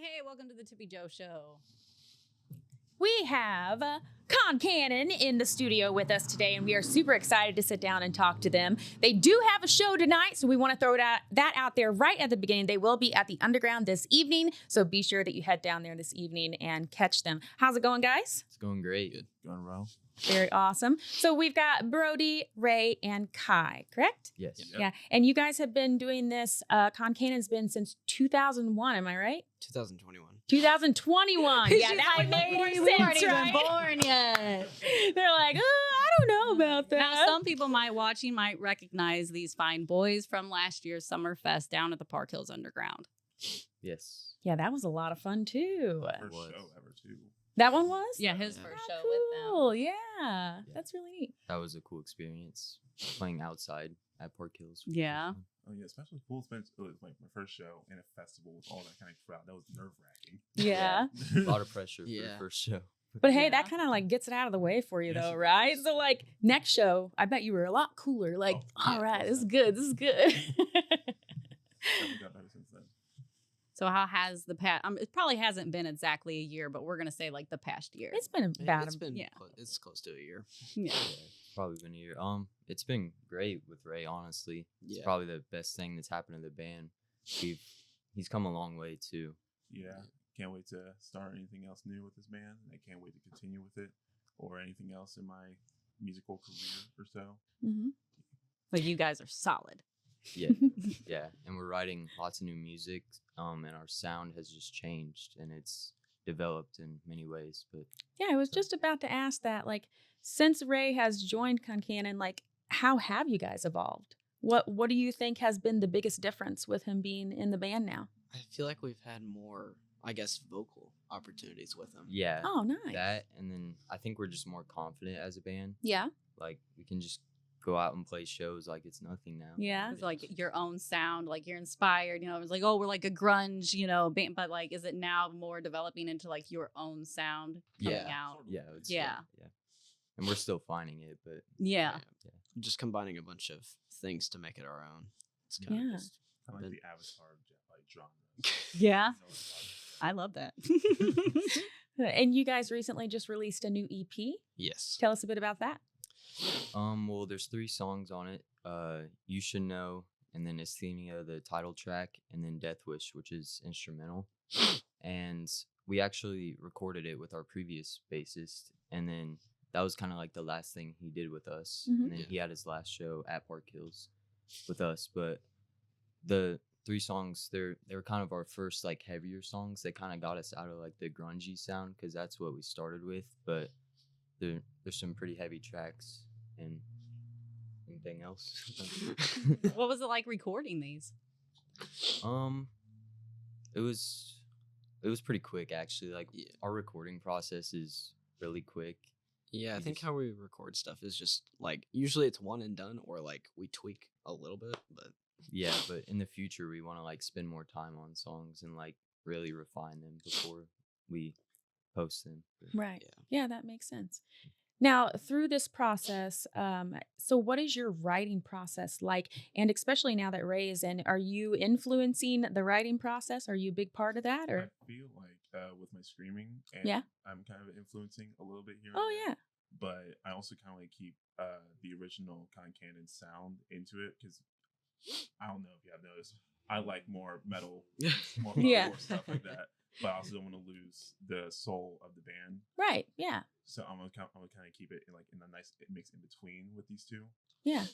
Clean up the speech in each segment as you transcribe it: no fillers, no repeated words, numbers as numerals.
Hey, welcome to the Tippy Jo Show. We have Concannon in the studio with us today, and we are super excited to sit down and talk to them. They do have a show tonight, so we want to throw that out there right at the beginning. They will be at the Underground this evening, so be sure that you head down there this evening and catch them. How's it going, guys? It's going great. Good. Going well. Very awesome. So we've got Brody, Ray, and Kai, correct? Yes. Yep. Yeah, and you guys have been doing this. Concannon's been since 2001, am I right? 2021. 2021. Yeah, that would make more We weren't sense, even right? born yet. They're like, I don't know about that. Now, some people might recognize these fine boys from last year's Summerfest down at the Park Hills Underground. Yes. Yeah, that was a lot of fun too. First was. show ever too. That one was? Yeah, his Yeah. first Oh, show with them. cool. Yeah, that's really neat. That was a cool experience playing outside at Park Hills. Yeah. Oh yeah, especially cool. It was like my first show in a festival with all that kind of crowd. That was nerve wracking. Yeah. A lot of pressure for the Yeah. first show. But hey, Yeah. that kind of like gets it out of the way for you Yes, though, it right? does. So like next show, I bet you were a lot cooler. Like, Oh, all yeah, right, this is 100%. good. This is good. Definitely got better since then. So how has the past? It probably hasn't been exactly a year, but we're gonna say like the past year. It's been about It's been yeah. it's close to a year. yeah. Yeah, probably been a year. It's been great with Ray, honestly. It's Yeah. probably the best thing that's happened to the band. He's come a long way too. Yeah, can't wait to start anything else new with this band. I can't wait to continue with it or anything else in my musical career or so. hmm But you guys are solid. Yeah. Yeah. And we're writing lots of new music. And our sound has just changed and it's developed in many ways. But Yeah, I was just about to ask that. Like, since Ray has joined Concannon, like, how have you guys evolved? What do you think has been the biggest difference with him being in the band now? I feel like we've had more, I guess, vocal opportunities with him. yeah. Oh, nice. That and then I think we're just more confident as a band. Yeah. Like we can just go out and play shows like it's nothing now. Yeah. It's like your own sound, like you're inspired. You know, it's like, oh, we're like a grunge, band, but like, is it now more developing into like your own sound coming Yeah. out? Yeah. It's Yeah. yeah. And we're still finding it, but Yeah. Just combining a bunch of things to make it our own. It's kind Yeah. of just Kind of like Been- the avatar of Jeff, like genre. Yeah. You know what I love that. And you guys recently just released a new EP. yes. Tell us a bit about that. well there's 3 songs on it. You Should Know, and then Asthenia, the title track, and then Death Wish, which is instrumental. And we actually recorded it with our previous bassist, and then that was kind of like the last thing he did with us. Mhm. And then he had his last show at Park Hills with us. But the 3 songs, they were kind of our first like heavier songs. They kind of got us out of like the grungy sound because that's what we started with. But there's some pretty heavy tracks. And anything else? What was it like recording these? It was pretty quick actually. Like Yeah. our recording process is really quick. Yeah, I You think just- how we record stuff is just like usually it's one and done, or like we tweak a little bit, but Yeah, but in the future we want to like spend more time on songs and like really refine them before we post them. But Right. yeah. Yeah, that makes sense. Now, through this process, so what is your writing process like? And especially now that Ray is in, are you influencing the writing process? Are you a big part of that? Or I feel like with my screaming, and Yeah. I'm kind of influencing a little bit here. oh and there, yeah, But I also kind of like keep the original Concannon sound into it because I don't know if you have noticed. I like more metal, more Yeah. hardcore stuff like that. But I also don't want to lose the soul of the band. right, yeah, So I'm gonna kind of keep it in a nice mix in between with these two. yeah.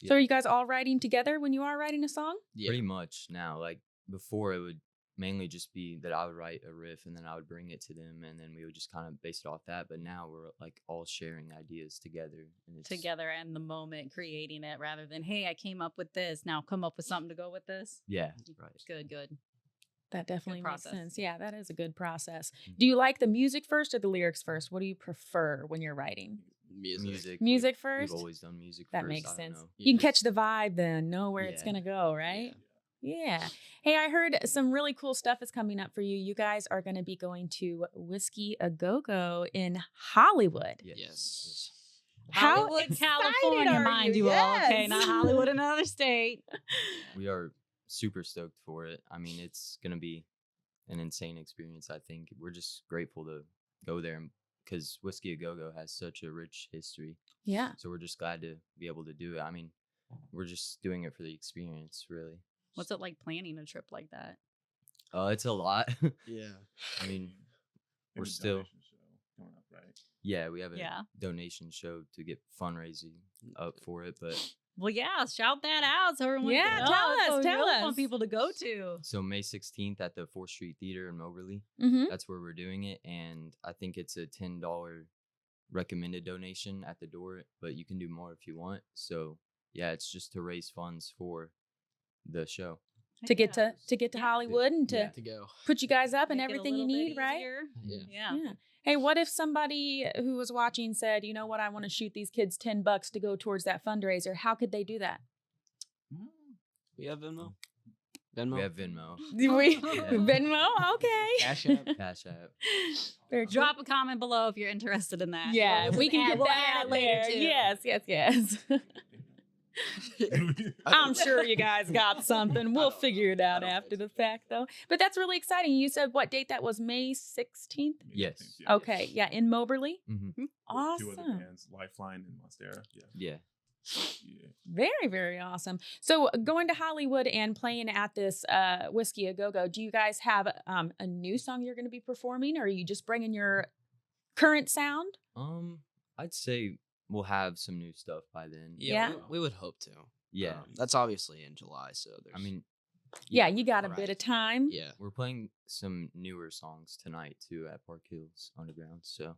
Yeah. So are you guys all writing together when you are writing a song? yeah. pretty much now. Like before it would mainly just be that I would write a riff and then I would bring it to them and then we would just kind of base it off that. But now we're like all sharing ideas together and it's Together and the moment creating it rather than, hey, I came up with this. Now come up with something to go with this. Yeah, right. Good. That definitely makes process. sense. Yeah, that is a good process. Do you like the music first or the lyrics first? What do you prefer when you're writing? Music. Music We've first? always done music That first. makes I don't sense. know. You can Yeah. catch the vibe then, know where it's Yeah. going to go, right? Yeah. Hey, I heard some really cool stuff is coming up for you. You guys are going to be going to Whiskey A Go Go in Hollywood. Yes. How Hollywood, excited California, are mind you? you all. Okay, Yes. not Hollywood, another state. We are super stoked for it. I mean, it's gonna be an insane experience. I think we're just grateful to go there because Whiskey A Go Go has such a rich history. Yeah. So we're just glad to be able to do it. I mean, we're just doing it for the experience, really. What's it like planning a trip like that? It's a lot. Yeah. I mean, And we're the still, donation show coming up, right? yeah, we have a Yeah. donation show to get fundraising up for it. But Well, yeah, shout that out so everyone Yeah, can know. tell That's us, what we tell really us. want people to go to. so May 16th at the 4th Street Theater in Moberly, Mm-hmm. that's where we're doing it. And I think it's a $10 recommended donation at the door, but you can do more if you want. So yeah, it's just to raise funds for the show. To get to Yeah. Hollywood and to Yeah. To go. put you guys up and Make it a everything you little bit need, right? easier. Yeah. Yeah. Yeah. Hey, what if somebody who was watching said, you know what, I want to shoot these kids $10 to go towards that fundraiser? How could they do that? We have Venmo. Venmo. We have Venmo, Venmo? Okay. Cash App. Cash App. Very cool. Drop a comment below if you're interested in that. Yeah, We'll we can add- get we'll that add out later, there. too. Yes. I'm sure you guys got something. We'll figure it out after the fact, though. But that's really exciting. You said what date that was? May 16th? Yes. Yeah. Okay. Yeah, in Moberly. Hmm. Two other Awesome. bands, Lifeline and Monstera. Yeah. Yeah. Yeah. Very, very awesome. So going to Hollywood and playing at this Whiskey A Go Go, do you guys have a new song you're going to be performing, or are you just bringing your current sound? I'd say we'll have some new stuff by then. Yeah. We would hope to. Yeah. That's obviously in July, so there's. I mean, Yeah, you got a Right. bit of time. Yeah. we're playing some newer songs tonight too at Park Hills Underground. So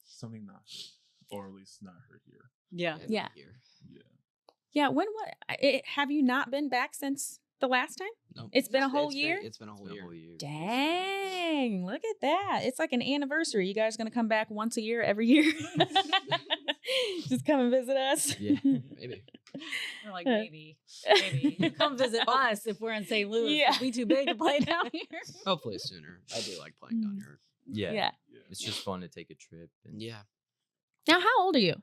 Something not heard, or at least not heard here. Yeah. Yeah. Here. Yeah. Yeah. Have you not been back since the last time? No. It's been a whole year? It's been a it's whole been a year. whole year. Dang, look at that. It's like an anniversary. You guys going to come back once a year, every year? Just come and visit us? Yeah. Maybe. We're like, maybe. You come visit us if we're in St. Louis. Yeah. We too big to play down here. Hopefully sooner. I do like playing down here. Yeah. Yeah. Yeah. It's just fun to take a trip. And Yeah. Now, how old are you?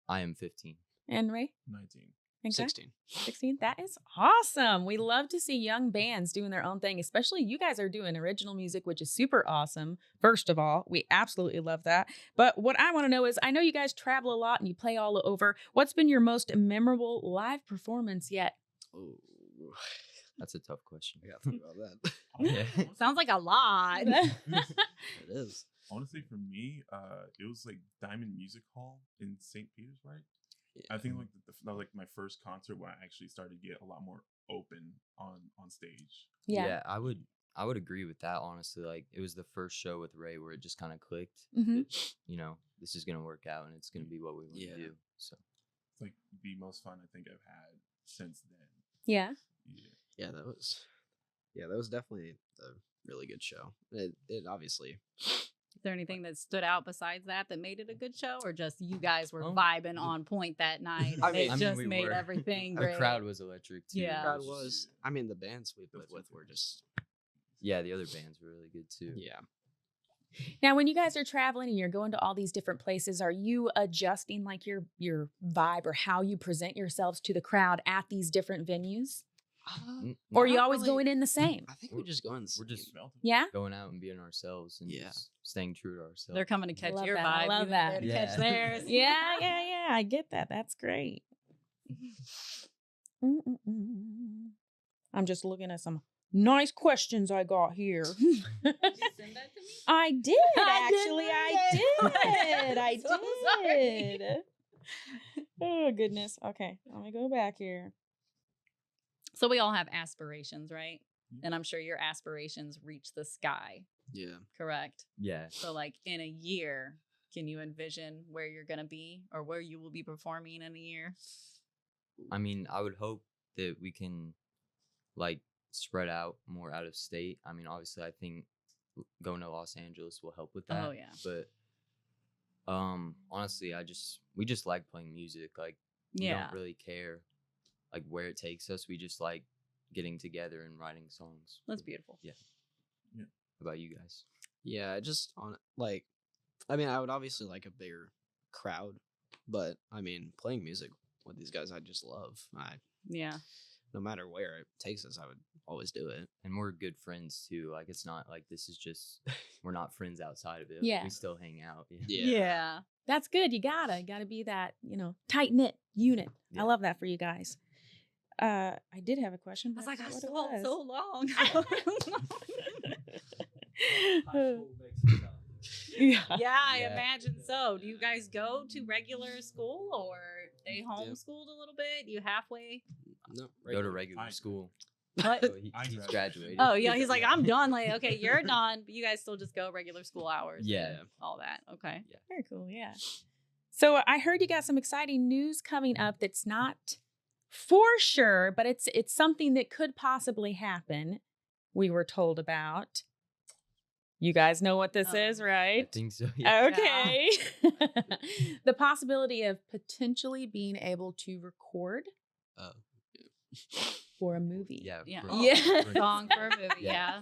I am 15. And Ray? 19. Okay. 16. 16. That is awesome. We love to see young bands doing their own thing, especially you guys are doing original music, which is super awesome. First of all, we absolutely love that. But what I want to know is, I know you guys travel a lot and you play all over. What's been your most memorable live performance yet? Oh, That's a tough question. I got to think about that. Yeah. Sounds like a lot. It is. Honestly, for me, it was like Diamond Music Hall in St. Peter's, right? I think like that was like my first concert where I actually started to get a lot more open on stage. Yeah. I would agree with that, honestly. Like, it was the first show with Ray where it just kind of clicked. Mm-hmm. You know, this is going to work out and it's going to be what we want Yeah. to do. So, It's like the most fun I think I've had since then. Yeah. Yeah. That was definitely a really good show. It obviously. Is there anything that stood out besides that made it a good show, or just you guys were Um, vibing on point that night? I And mean- it just we made were. everything the great. crowd was electric too. Yeah. It Crowd just- was. I mean, the bands we played with were just. Yeah, the other bands were really good too. Yeah. Now, when you guys are traveling and you're going to all these different places, are you adjusting like your vibe or how you present yourselves to the crowd at these different venues? Or are you Not always really. going in the same? I think we just go in the We're just Yeah? going out and being ourselves and Yeah. just staying true to ourselves. They're coming to catch love your that. vibe. I love you that. there to Yeah. catch theirs. Yeah. I get that. That's great. Mm-mm-mm. I'm just looking at some nice questions I got here. Send that to me. I did, I didn't actually. read I it. did. I I'm so sorry. did. Oh, goodness. Okay. Let me go back here. So we all have aspirations, right? Mhm. And I'm sure your aspirations reach the sky, Yeah. correct? Yeah. So like in a year, can you envision where you're going to be or where you will be performing in a year? I mean, I would hope that we can like spread out more out of state. I mean, obviously I think going to Los Angeles will help with that. Oh, yeah. But honestly, we just like playing music. Like, we Yeah. don't really care like where it takes us. We just like getting together and writing songs. That's beautiful. Yeah. How about you guys? Yeah, just on like, I mean, I would obviously like a bigger crowd, but I mean, playing music with these guys, I just love. Yeah. no matter where it takes us, I would always do it. And we're good friends too. Like it's not like this is just we're not friends outside of it. Yeah. We still hang out. Yeah. That's good. You gotta be that, tight knit unit. Yeah. I love that for you guys. I did have a question. I was but like, I forgot still what it so long. yeah. Yeah, I Yeah. imagine so. Do you guys go to regular school or they homeschooled a little bit? You halfway? No, Go to regular school. What? So I he's graduated. graduated. Oh yeah, he's like, I'm done. Like, okay, you're done, but you guys still just go regular school hours. and Yeah. all that. Okay. Very cool. Yeah. So I heard you got some exciting news coming up that's not for sure, but it's something that could possibly happen. We were told about. You guys know what this is, I right? think so. Yeah. Okay. The possibility of potentially being able to record Oh. for a movie. Yeah. Yeah. for- Yeah. for- Song for a movie. Yeah.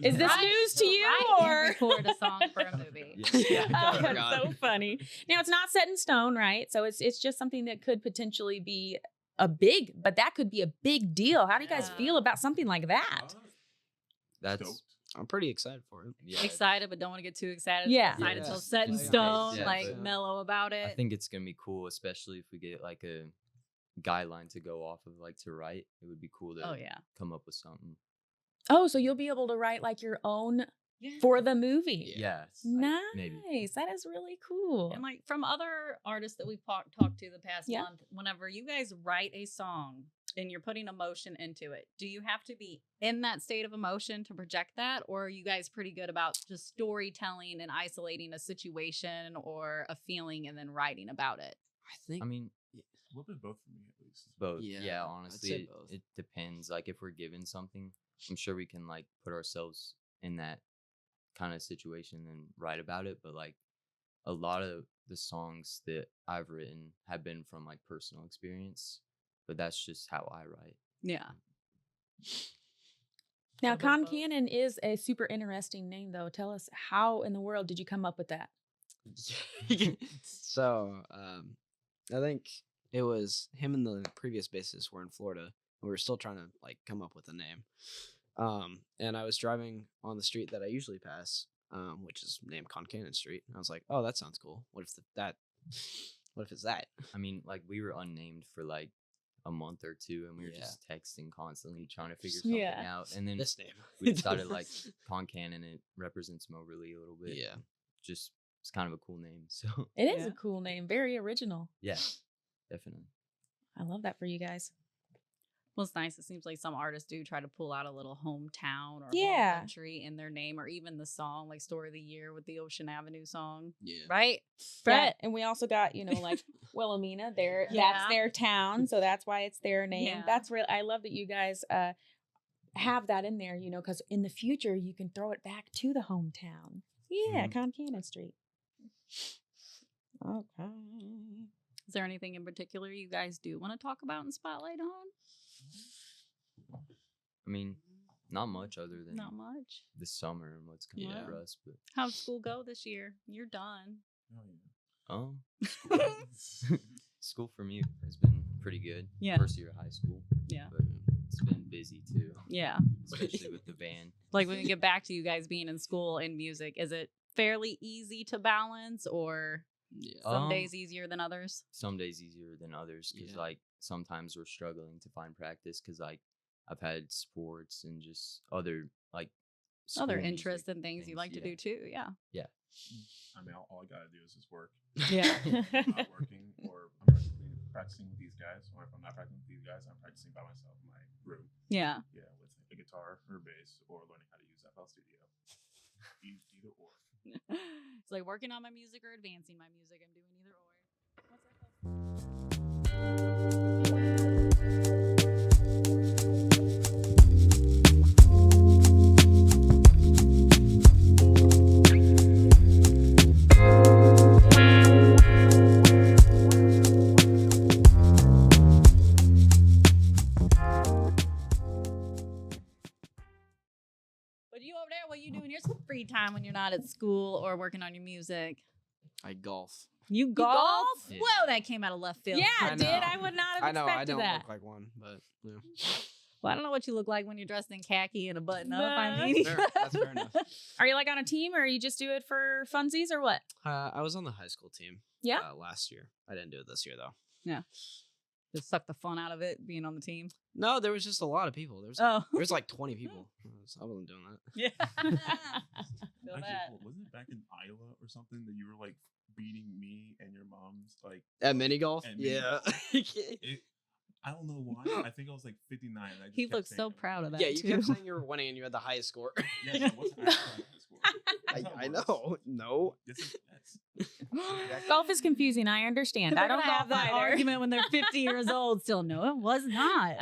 Is this Right, news to so you write and or record a song for a movie? Yeah. Oh, I that's forgot. so funny. Now it's not set in stone, right? So it's just something that could potentially be but that could be a big deal. How do you guys Yeah. feel about something like that? That's Stoked. I'm pretty excited for it. yeah. Excited, but don't want to get too excited. Yeah. Excited Yeah. until set in Yeah. stone, Yeah, like but- mellow about it. I think it's gonna be cool, especially if we get like a guideline to go off of, like to write. It would be cool to Oh yeah. come up with something. Oh, so you'll be able to write like your own for the movie. Yeah. Nice. Maybe. That is really cool. And like from other artists that we've talked to the past Yeah. month, whenever you guys write a song and you're putting emotion into it, do you have to be in that state of emotion to project that? Or are you guys pretty good about just storytelling and isolating a situation or a feeling and then writing about it? I think I mean, A little bit of both for me, at least. both. Yeah, Yeah, I'd honestly, say it, both. it depends. Like if we're given something, I'm sure we can like put ourselves in that kind of situation and write about it. But like a lot of the songs that I've written have been from like personal experience. But that's just how I write. Yeah. Now, What about both? Concannon is a super interesting name, though. Tell us, how in the world did you come up with that? So, I think it was him and the previous bassist were in Florida, and we were still trying to like come up with a name. And I was driving on the street that I usually pass, which is named Concannon Street. And I was like, "Oh, that sounds cool. What if it's that?" I mean, like we were unnamed for like a month or two, and we were Yeah. just texting constantly, trying to figure something Yeah. out. And then This name. we decided like Concannon. It represents Moberly a little bit. Yeah. Just it's kind of a cool name. So It is Yeah. a cool name, very original. yeah, definitely. I love that for you guys. Well, it's nice. It seems like some artists do try to pull out a little hometown or Yeah. home country in their name, or even the song, like "Story of the Year" with the Ocean Avenue song, Yeah. right? Yeah, Brett. and we also got, like Wilhelmina, that's Yeah. their town, so that's why it's their name. Yeah. That's real. I love that you guys have that in there, because in the future you can throw it back to the hometown. Yeah, Concannon Street. Okay. Is there anything in particular you guys do want to talk about and spotlight on? I mean, not much other than Not much. this summer and what's coming Yeah. for us, but How'd school go this year? You're done. Oh, school for me has been pretty good. Yeah. First year of high school. Yeah. But it's been busy too, Yeah. especially with the band. Like when we get back to you guys being in school and music, is it fairly easy to balance, or Yeah. some days easier than others? Some days easier than others because Yeah. like sometimes we're struggling to find practice because like I've had sports and just other like Other school interests music and things you like to yeah. do too. Yeah. I mean, all I gotta do is just work. Yeah. I'm not working, or I'm practicing with these guys, or if I'm not practicing with these guys, I'm practicing by myself in my room. Yeah. Yeah, with a guitar or bass, or learning how to use FL Studio. Either or. It's like working on my music or advancing my music. I'm doing either or. What's that? But you over there, what you doing in your free time when you're not at school or working on your music? I golf. You golf? golf? Whoa, that came out of left field. Yeah, I it did. know. I would not have I know I expected don't that. look like one, but yeah. Well, I don't know what you look like when you're dressed in khaki and a button up. Nah. I mean, That's fair enough. Are you like on a team, or you just do it for funsies, or what? I was on the high school team. Yeah. Last year. I didn't do it this year though. just suck the fun out of it being on the team. No, there was just a lot of people. There was like 20 people. I wasn't doing that. Yeah. Feel Actually, that. wasn't it back in Iowa or something that you were like beating me and your mom's like At mini golf? At mini Yeah. it, I don't know why. I think I was like 59. And I just He kept looks saying so it. proud of that. Yeah, you too. kept saying you were winning and you had the highest score. Yes, I wasn't actually on high school. That's how it I works. know. No. Yes. Golf is confusing. I understand. I They're don't gonna have golf that either. argument when they're 50 years old. Still, no, it was not.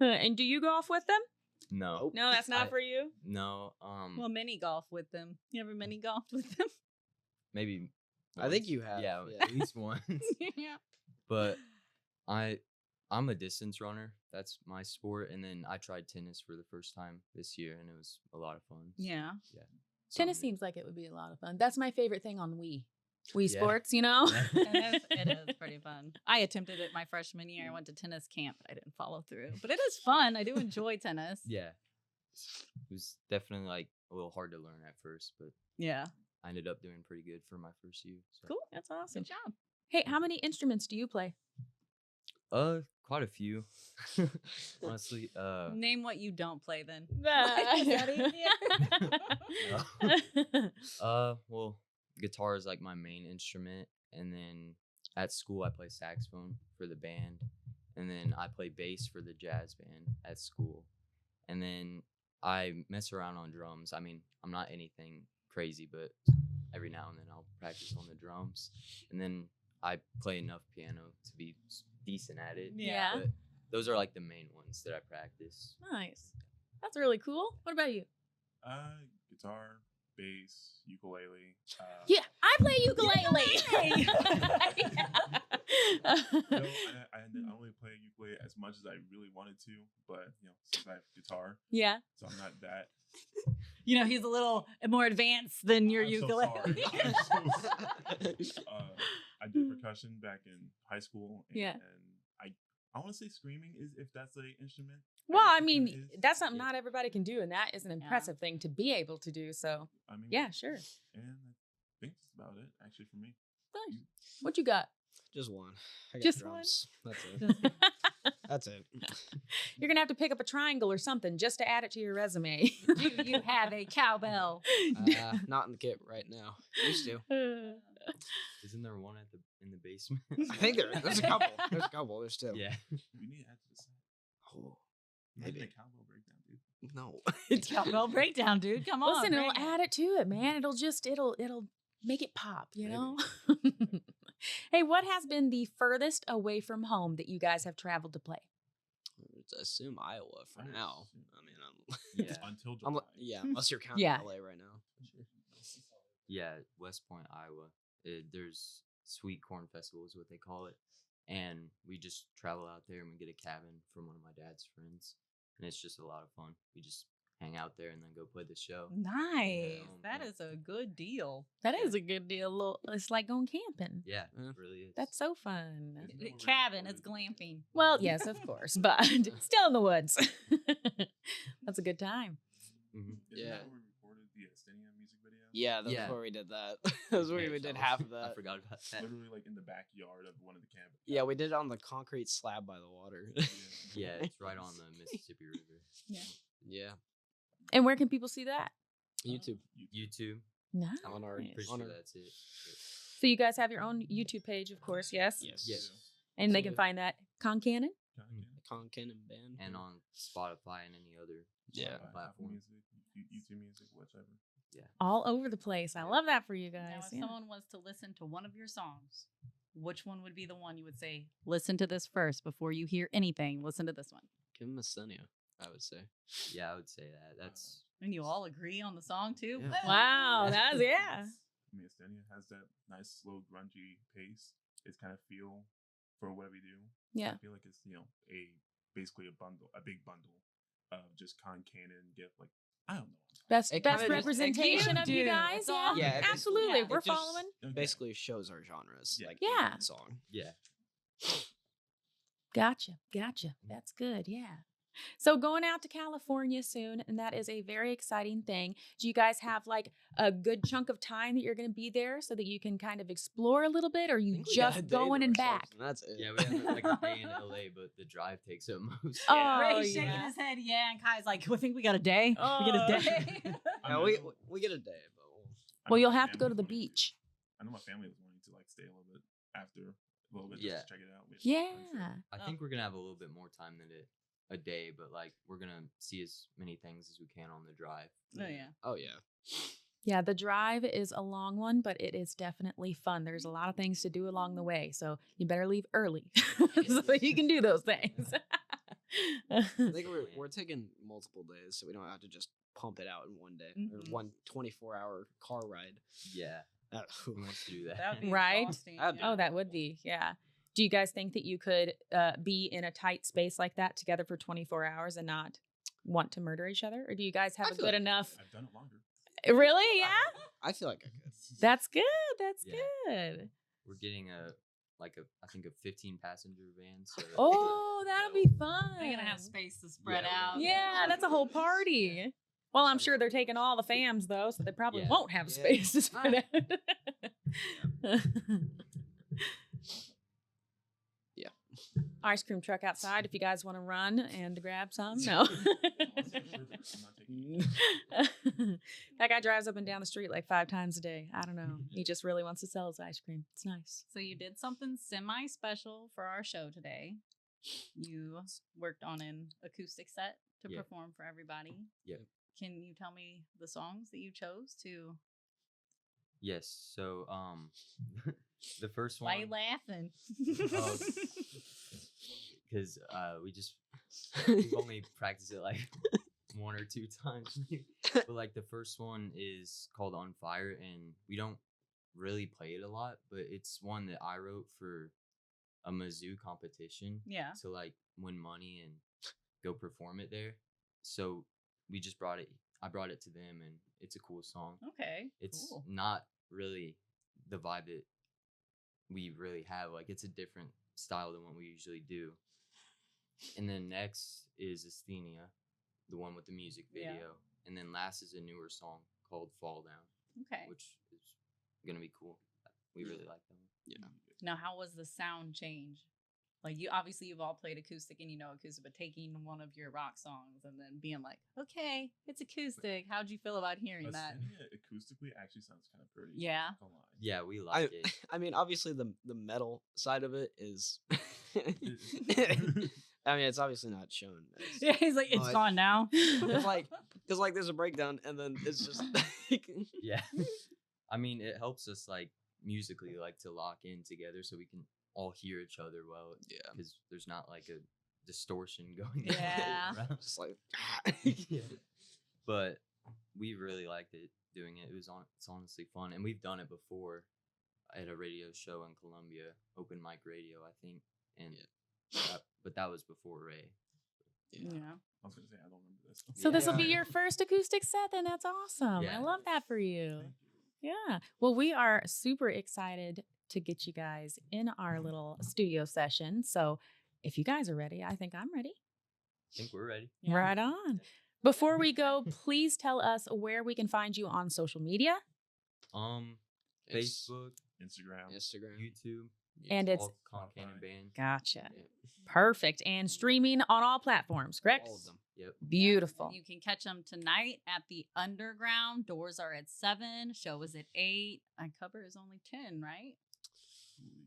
And do you golf with them? No. No, that's not I- for you. No. Well, mini golf with them. You ever mini golfed with them? Maybe. I think once. you have. Yeah, Yeah. at least once. Yeah. But I'm a distance runner. That's my sport. And then I tried tennis for the first time this year, and it was a lot of fun. Yeah. Tennis Something new. seems like it would be a lot of fun. That's my favorite thing on Wii. Wii Yeah. Sports, you know? It is pretty fun. I attempted it my freshman year. I went to tennis camp, but I didn't follow through. But it is fun. I do enjoy tennis. Yeah. It was definitely like a little hard to learn at first, but Yeah. I ended up doing pretty good for my first year. So. Cool. That's awesome. Good job. Hey, how many instruments do you play? Quite a few. Honestly. Name what you don't play then. Is that easier? Well, guitar is like my main instrument, and then at school I play saxophone for the band, and then I play bass for the jazz band at school, and then I mess around on drums. I mean, I'm not anything crazy, but every now and then I'll practice on the drums, and then I play enough piano to be decent at it. Yeah. But those are like the main ones that I practice. Nice. That's really cool. What about you? Guitar, bass, ukulele. Yeah, I play ukulele. No, I only play ukulele as much as I really wanted to, but since I have guitar, Yeah. so I'm not that. He's a little more advanced than your I'm so ukulele. sorry. I'm so sorry. I did percussion back in high school. And, Yeah. and I want to say screaming is if that's an instrument. Well, I guess it mean, kinda is. that's something not everybody can do, and that is an Yeah. impressive thing to be able to do. So, I mean, yeah, sure. And I think that's about it actually for me. Nice. What you got? Just one. I got Just drums. That's it. That's it. You're gonna have to pick up a triangle or something just to add it to your resume. You have a cowbell. Not in the kit right now. Used to. Isn't there one in the basement? I think there's a couple. There's a couple. There's two. Yeah. We need to add to the set. Oh, Maybe maybe. a cowbell breakdown, dude. No. Cowbell breakdown, dude. Come on. Listen, it'll bring it. add it to it, man. It'll make it pop, you know? Hey, what has been the furthest away from home that you guys have traveled to play? I assume Iowa for I would now. assume. I mean, Yeah. Until I'm July. yeah, unless you're counting Yeah. LA right now. Yeah, West Point, Iowa. There's Sweet Corn Festival is what they call it. And we just travel out there and we get a cabin from one of my dad's friends. And it's just a lot of fun. We just hang out there and then go play the show. Nice. Yeah. That is a good deal. That is a good deal. It's like going camping. Yeah, Yeah. it really is. That's so fun. Isn't it more Cabin, recorded? it's glamping. Well, yes, of course, but still in the woods. That's a good time. Mhm. Isn't Yeah. that where we recorded the Asthenia music video? Yeah, that's Yeah. where we did that. That's where Yeah, we did so half of I that. forgot about that. Literally like in the backyard of one of the cabins. Yeah, we did it on the concrete slab by the water. Yeah, it's right on the Mississippi River. Yeah. And where can people see that? YouTube. YouTube. Nice. On our- Pretty On sure our- that's it. So you guys have your own YouTube page, of course, yes? Yes. Yes. And they can Absolutely. find that Concannon? Concannon band. And on Spotify and any other Yeah. Apple platform. Music, YouTube Music, whatever. All over the place. I love that for you Now, guys. if Yeah. someone was to listen to one of your songs, which one would be the one you would say, listen to this first before you hear anything? Listen to this one. Give him Asthenia, I would say. Yeah, I would say that. That's And you all agree on the song too? Yeah. Wow, that's, yeah. I mean, Asthenia has that nice, slow, grungy pace. It's kind of feel for what we do. Yeah. I feel like it's basically a bundle, a big bundle of just Concannon, get like I don't know. Best It best kinda just- representation You of you do. guys. That's all. Yeah, Yeah, it absolutely. yeah. We're It just- following. Okay. Basically shows our genres. Yeah. Like Yeah. in one song. Yeah. Gotcha. That's good. Yeah. So going out to California soon, and that is a very exciting thing. Do you guys have like a good chunk of time that you're going to be there so that you can kind of explore a little bit, or are I you think we got a just day to going and ourselves, back? and that's it. Yeah, we have like a day in LA, but the drive takes up most. Oh, Ray's shaking yeah. his head, yeah, and Kai's like, "We think we got a day. We get a Oh. day." I Yeah, mean, we get a day, but I Well, know you'll my have to go to family the was wanting beach. I know my family was wanting to like stay a little bit after a little bit Yeah. just to check it out. We have some friends Yeah. there. I think we're gonna have a little bit more time than a day, but like we're gonna see as many things as we can on the drive. Oh yeah. oh yeah. Yeah, the drive is a long one, but it is definitely fun. There's a lot of things to do along the way, so you better leave early so you can do those things. I think we're taking multiple days, so we don't have to just pump it out in one day or Mhm. one 24-hour car ride. Yeah, who wants to do that? That would be Right? exhausting, That'd be- Oh, that would be, yeah. Do you guys think that you could be in a tight space like that together for 24 hours and not want to murder each other? Or do you guys have I a feel good like- enough? I've done it longer. Really? Yeah? I feel like I could. That's good. That's Yeah. good. We're getting I think a 15-passenger van. So Oh, that'll be fun. They're gonna have space to spread Yeah, out. Yeah, that's a whole party. Well, I'm sure they're taking all the fams though, so they probably Yeah. won't have Yeah. space to spread out. Yeah. Ice cream truck outside if you guys want to run and grab some. No. I'm not taking That guy drives up and down the street like 5 times a day. I don't know. He just really wants to sell his ice cream. It's nice. So you did something semi-special for our show today. You worked on an acoustic set to Yeah. perform for everybody. Yep. Can you tell me the songs that you chose to? yes. So the first Why you one, laughing? because we've only practiced it like 1 or 2 times. But like the first one is called On Fire, and we don't really play it a lot, but it's one that I wrote for a Mizzou competition Yeah. to like win money and go perform it there. So we just brought it. I brought it to them, and it's a cool song. Okay. It's cool. not really the vibe that we really have. Like it's a different style than what we usually do. And then next is Asthenia, the one with the music Yeah. video. And then last is a newer song called Fall Down, Okay. which is gonna be cool. We really like that one. Yeah. Now, how was the sound change? Like you've all played acoustic and you know acoustic, but taking one of your rock songs and then being like, okay, it's acoustic. How'd you feel about hearing that? Asthenia acoustically actually sounds kind of pretty. Yeah. not gonna lie. Yeah, we like it. I mean, obviously the metal side of it is. I mean, it's obviously not shown. As, Yeah, he's like, it's But- gone now. it's like, because like there's a breakdown, and then it's just. Like, Yeah. I mean, it helps us like musically like to lock in together so we can all hear each other well. Yeah. Because there's not like a distortion going Yeah. around. just like. Yeah. But we really liked it doing it. It's honestly fun, and we've done it before at a radio show in Columbia, open mic radio, I think. And but that was before Ray. Yeah. I was gonna say I don't remember this. So this will be Yeah. your first acoustic set, then that's awesome. Yeah. I love that for you. Thank you. Yeah. Well, we are super excited to get you guys in our little studio session. So if you guys are ready, I think I'm ready. I think we're ready. Yeah. Right on. Before we go, please tell us where we can find you on social media. It's Facebook, Instagram. Instagram. YouTube, And it's all Concannon Band. gotcha. Yeah. Perfect. And streaming on all platforms, correct? All of them. Yep. Beautiful. You can catch them tonight at the Underground. Doors are at 7. Show is at 8. And cover is only 10, right?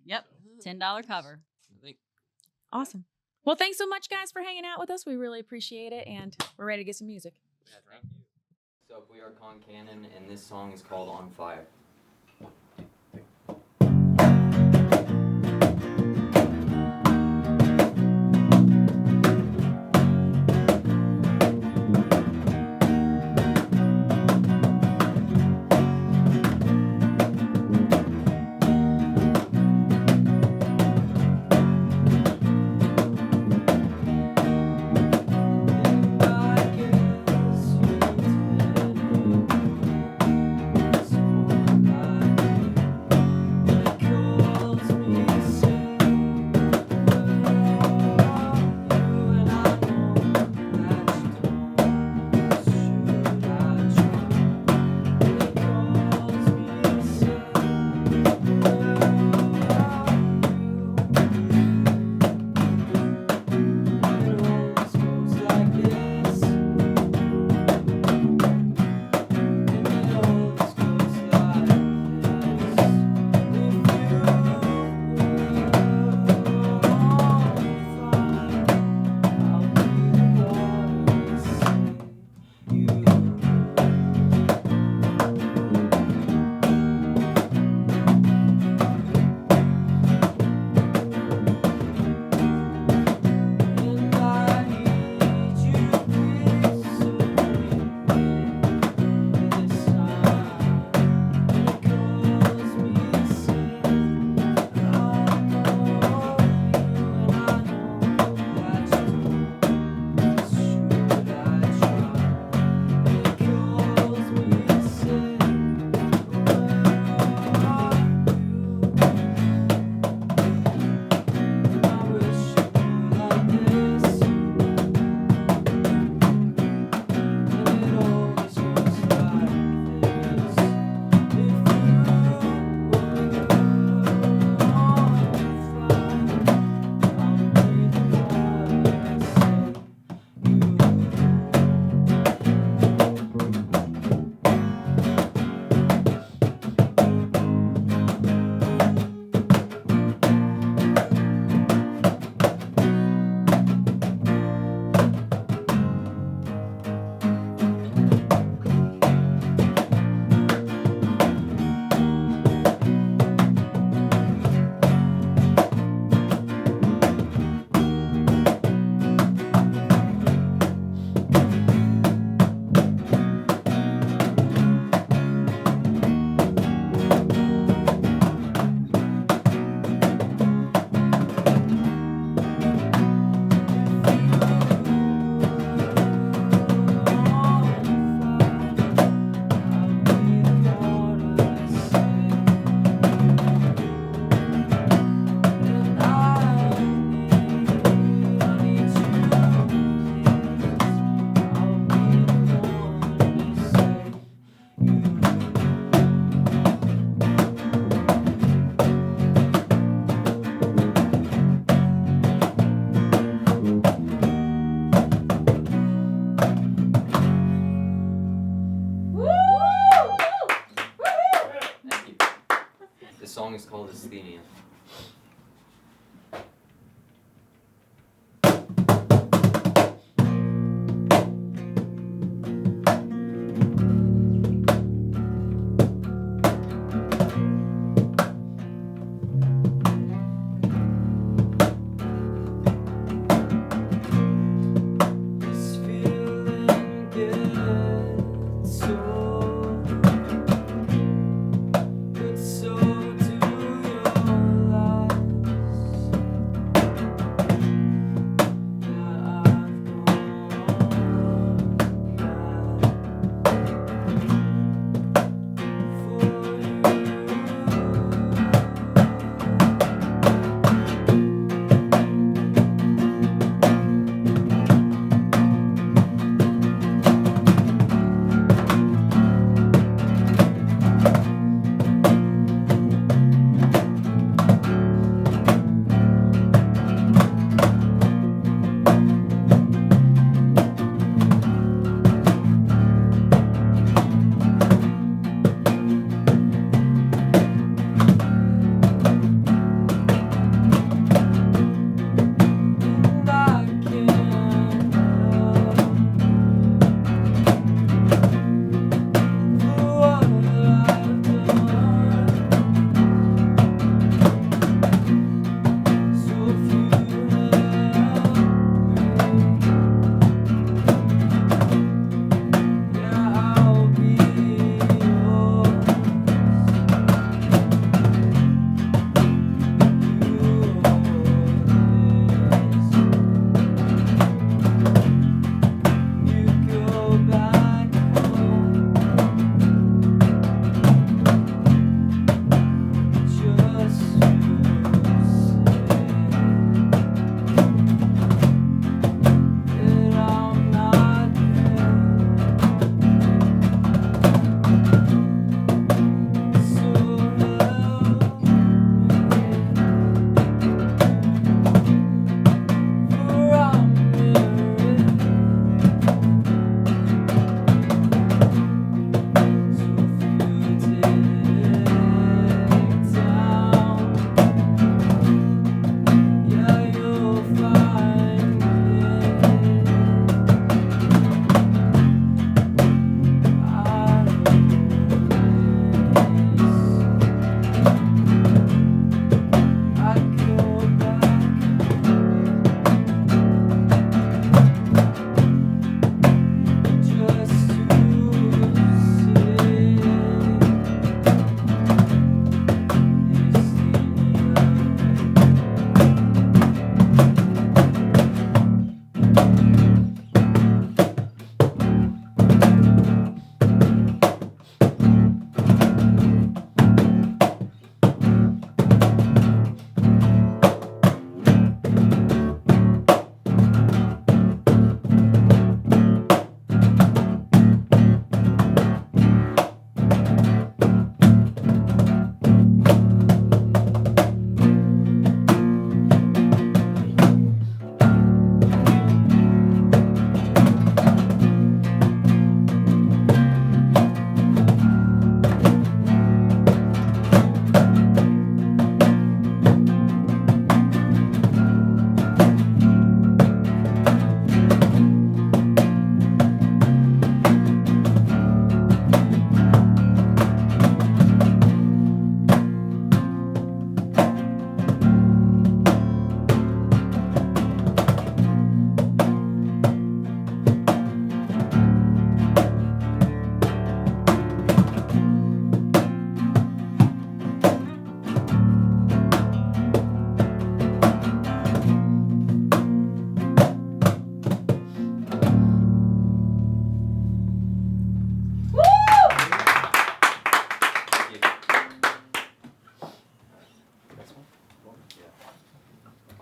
Yep. $10 cover. I think. Awesome. Well, thanks so much, guys, for hanging out with us. We really appreciate it. And we're ready to get some music. Yeah, thank you. So we are Concannon, and this song is called On Fire. I guess you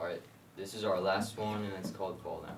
All right, this is our last one, and it's called Fall Down.